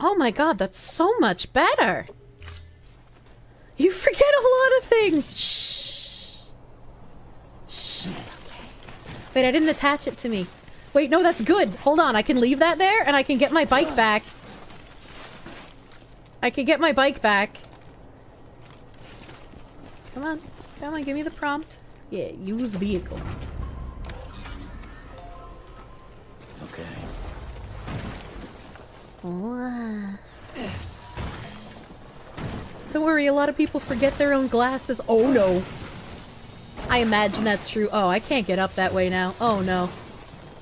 Oh my god, that's so much better. You forget a lot of things. Shh. Shh, it's okay. Wait, I didn't attach it to me. Wait, no, that's good. Hold on, I can leave that there and I can get my bike back. I can get my bike back. Come on. Come on, give me the prompt. Yeah, use vehicle. Okay. Don't worry, a lot of people forget their own glasses. Oh no. I imagine that's true. Oh, I can't get up that way now. Oh no.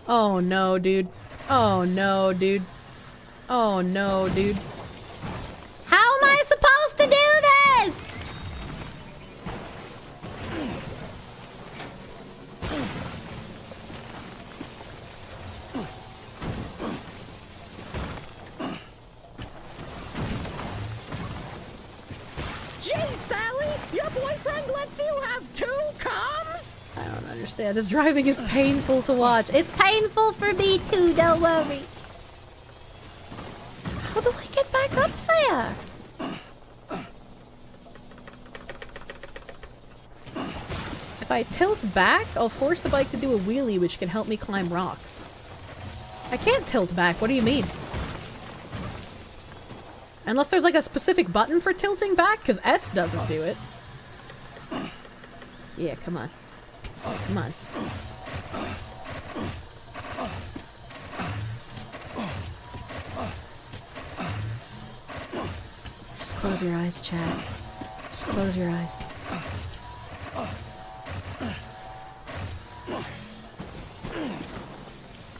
Oh no, dude. Oh no, dude. Oh no, dude. How am I supposed to do this? Gee, Sally, your boyfriend lets you have 2 cars? I don't understand. This driving is painful to watch. It's painful for me too, don't worry. How do I get back up there? If I tilt back, I'll force the bike to do a wheelie, which can help me climb rocks. I can't tilt back, what do you mean? Unless there's like a specific button for tilting back, because S doesn't do it. Yeah, come on. Come on. Just close your eyes, Chad. Just close your eyes.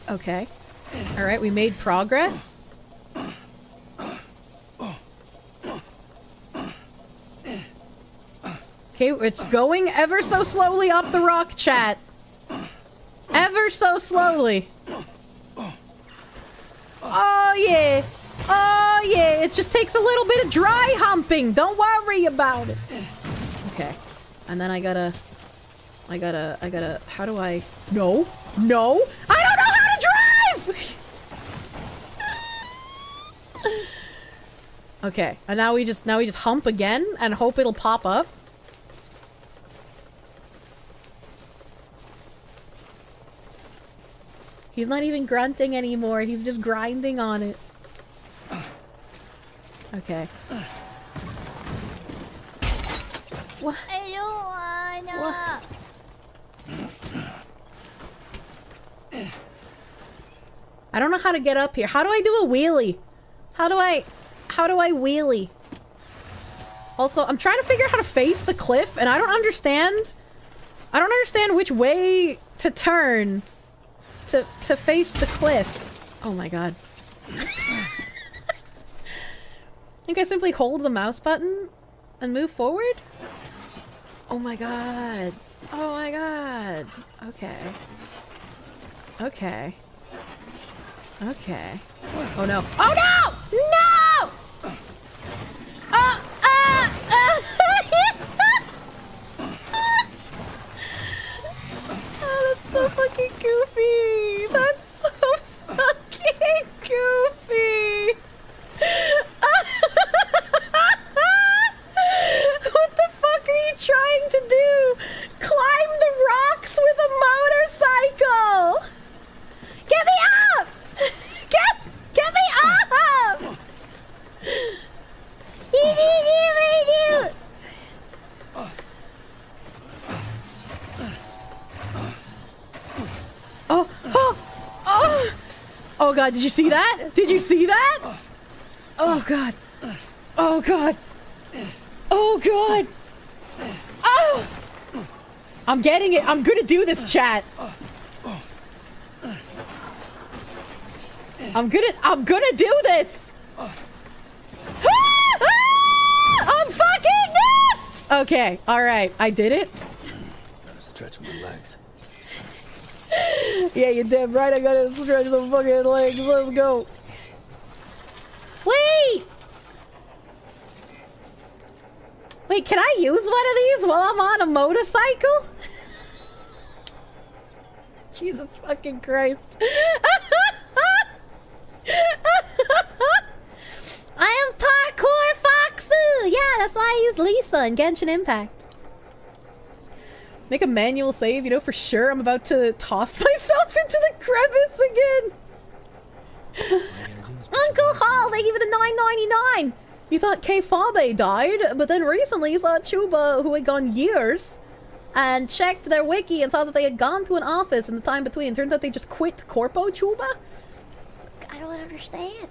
Okay. Alright, we made progress. Okay, it's going ever so slowly up the rock, chat. Ever so slowly. Oh, yeah. Oh, yeah. It just takes a little bit of dry humping. Don't worry about it. Okay. And then I gotta... How do I... No. No. I don't know how to drive! Okay. And now we just hump again and hope it'll pop up. He's not even grunting anymore. He's just grinding on it. Okay. What? I don't wanna. What? I don't know how to get up here. How do I do a wheelie? How do I wheelie? Also, I'm trying to figure out how to face the cliff, and I don't understand which way to turn to face the cliff. Oh my god. I think I simply hold the mouse button and move forward? Oh my god. Oh my god. Okay. Okay. Okay. Oh no. Oh no! No! Oh, that's so fucking goofy. That's so fucking goofy. What the fuck are you trying to do? Climb the rocks with a motorcycle! Get me up! Get me up! Oh, oh, oh! Oh god, did you see that? Did you see that? Oh god. Oh god. Oh god. Oh! I'm getting it. I'm gonna do this, chat. I'm gonna do this. I'm fucking nuts! Okay, alright. I did it. Gotta stretch my legs. Yeah, you're damn right. I gotta stretch the fucking legs. Let's go. Wait! Wait, can I use one of these while I'm on a motorcycle? Jesus fucking Christ. Misa in Genshin Impact. Make a manual save, you know for sure I'm about to toss myself into the crevice again. Uncle Hall, thank you for the $9.99. You thought K-Fabe died, but then recently you saw Chuba, who had gone years, and checked their wiki and saw that they had gone to an office in the time between. Turns out they just quit Corpo Chuba? I don't understand.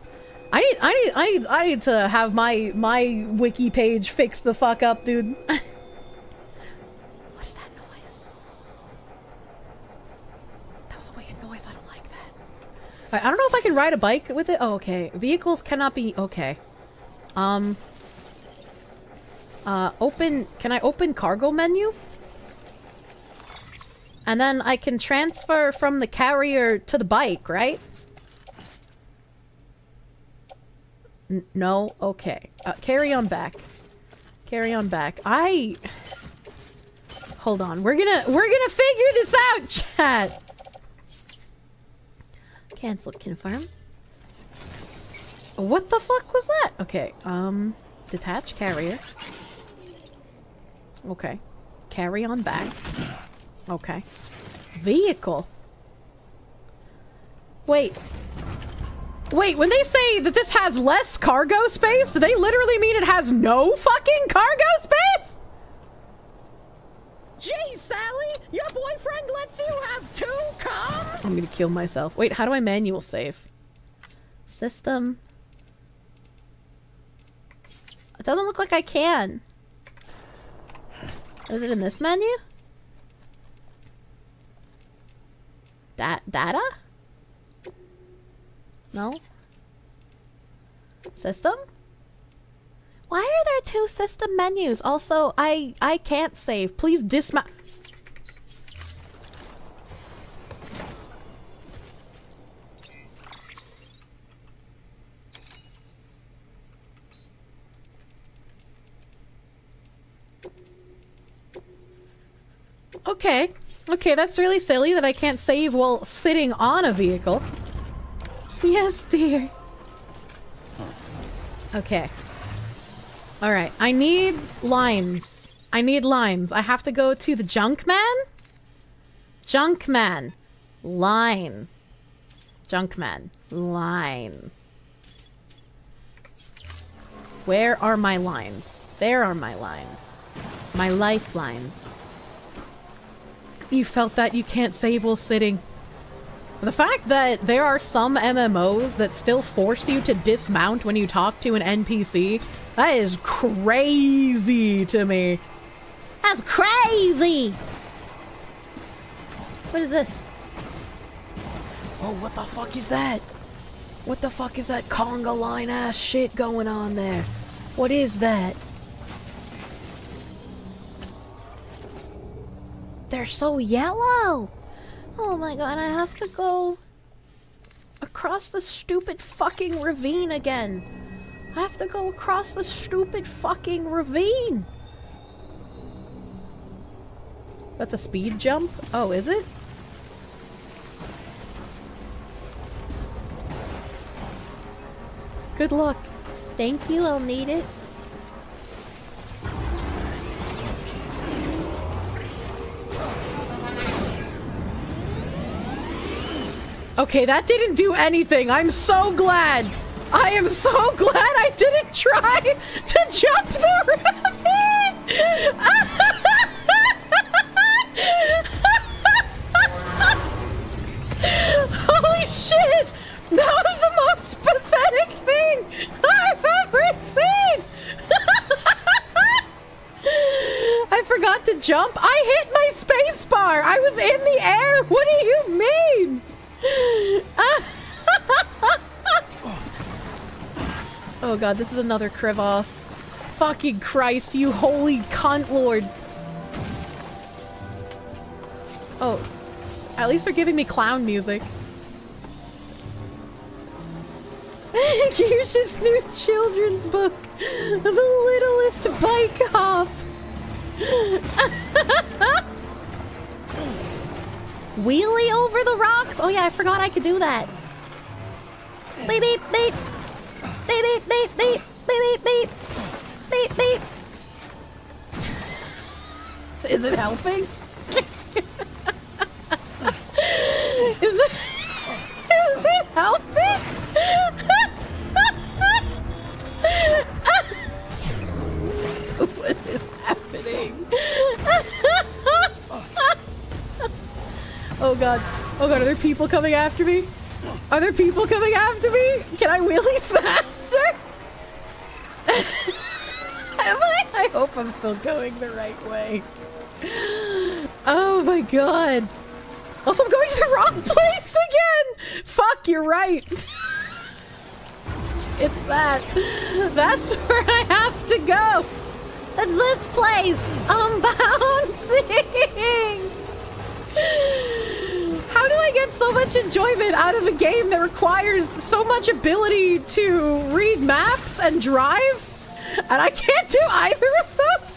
I need to have my wiki page fixed the fuck up, dude. What is that noise? That was a weird noise. I don't like that. Alright, I don't know if I can ride a bike with it. Oh, okay. Vehicles cannot be... Okay. Open... Can I open cargo menu? And then I can transfer from the carrier to the bike, right? No? Okay. Carry on back. Carry on back. Hold on. We're gonna figure this out, chat! Cancel confirm. What the fuck was that? Okay, detach carrier. Okay. Carry on back. Okay. Vehicle. Wait. Wait, when they say that this has less cargo space, do they literally mean it has no fucking cargo space? Gee, Sally, your boyfriend lets you have 2 cars? I'm gonna kill myself. Wait, how do I manual save? System. It doesn't look like I can. Is it in this menu? Data? No? System? Why are there 2 system menus? Also, I can't save. Please dismount. Okay. Okay, that's really silly that I can't save while sitting on a vehicle. Yes, dear. Okay. Alright, I need lines. I need lines. I have to go to the Junkman? Junkman. Line. Junkman. Line. Where are my lines? There are my lines. My lifelines. You felt that you can't save while sitting. The fact that there are some MMOs that still force you to dismount when you talk to an NPC, that is crazy to me. That's crazy! What is this? Oh, what the fuck is that? What the fuck is that conga line ass shit going on there? What is that? They're so yellow! Oh my god, I have to go across the stupid fucking ravine again. I have to go across the stupid fucking ravine. That's a speed jump? Oh, is it? Good luck. Thank you, I'll need it. Okay, that didn't do anything. I'm so glad. I am so glad I didn't try to jump the ravine. Holy shit! That was the most pathetic thing I've ever seen. I forgot to jump. I hit my space bar. I was in the air. What do you mean? Oh god, this is another crevasse. Fucking Christ, you holy cunt lord. Oh, at least they're giving me clown music. Kirsche's new children's book. The littlest bike hop. Wheelie over the rocks? Oh yeah, I forgot I could do that. Beep beep beep. Beep beep beep beep. Beep beep beep. Beep beep. Is it helping? Is it helping? What is happening? Oh god. Oh god, are there people coming after me? Are there people coming after me? Can I wheelie faster? Am I? I hope I'm still going the right way. Oh my god. Also, I'm going to the wrong place again! Fuck, you're right. It's that. That's where I have to go. That's this place. I'm bouncing. How do I get so much enjoyment out of a game that requires so much ability to read maps and drive? And I can't do either of those